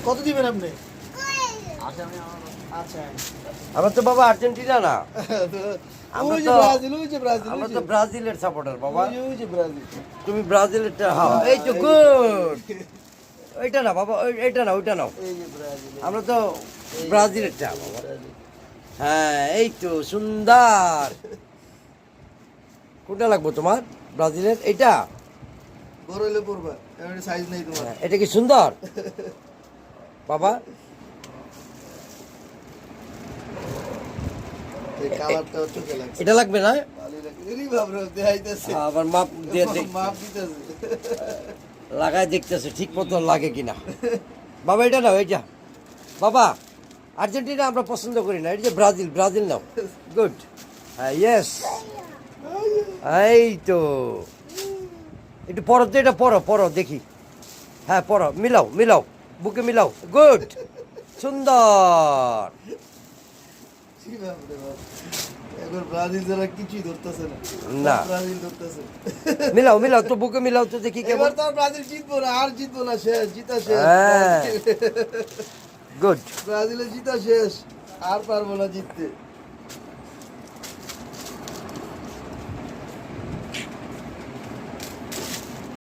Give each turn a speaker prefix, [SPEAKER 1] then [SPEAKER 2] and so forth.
[SPEAKER 1] কত দিবেন আপনি? আচ্ছা
[SPEAKER 2] আমরা তো বাবা আর্জেন্টিনা না, আমরা
[SPEAKER 1] ওই যে
[SPEAKER 2] তো
[SPEAKER 1] ব্রাজিল, ওই যে ব্রাজিল,
[SPEAKER 2] আমরা
[SPEAKER 1] ওই
[SPEAKER 2] তো
[SPEAKER 1] যে
[SPEAKER 2] ব্রাজিলের সাপোর্টার বাবা।
[SPEAKER 1] ওই যে ব্রাজিল।
[SPEAKER 2] তুমি ব্রাজিলেরটা, হ্যাঁ এই তো গুড। ওইটা না বাবা, এইটা না, ওইটা নাও।
[SPEAKER 1] এই যে ব্রাজিল,
[SPEAKER 2] আমরা তো ব্রাজিলেরটা বাবা।
[SPEAKER 1] ব্রাজিল।
[SPEAKER 2] হ্যাঁ এই তো সুন্দর। কোনটা লাগবো তোমার? ব্রাজিলের এইটা?
[SPEAKER 1] বড় হইলে পড়বা, এর সাইজ নেই তোমার।
[SPEAKER 2] হ্যাঁ, এটা কি সুন্দর বাবা?
[SPEAKER 1] এই কালারটা চোখে লাগছে।
[SPEAKER 2] এটা লাগবে না?
[SPEAKER 1] ভালোই লাগছে। এরই ভাবনা দেখাইতেছে।
[SPEAKER 2] আবার মাপ দিয়ে
[SPEAKER 1] মাপ দিতেছে।
[SPEAKER 2] লাগায় দেখতেছে ঠিক মতো লাগে কিনা। বাবা এটা নাও, এইটা বাবা। আর্জেন্টিনা আমরা পছন্দ করি না, এটা যে ব্রাজিল, ব্রাজিল নাও। গুড, হ্যাঁ ইয়েস। এই তো একটু পরো তো, এটা পরো পরো দেখি। হ্যাঁ পরো, মিলাও মিলাও, বুকে মিলাও। গুড, সুন্দর।
[SPEAKER 1] কি ভাবনা বাপ। এবার ব্রাজিল যারা কিছুই ধরতেছে না।
[SPEAKER 2] না।
[SPEAKER 1] ব্রাজিল ধরতেছে।
[SPEAKER 2] মিলাও মিলাও তো, বুকে মিলাও তো দেখি কেমন।
[SPEAKER 1] এবার তো আর ব্রাজিল জিতবো না, আর জিতবো না, শেষ, জিতা শেষ।
[SPEAKER 2] হ্যাঁ। গুড।
[SPEAKER 1] ব্রাজিলের জিতা শেষ, আর পারবো না জিততে।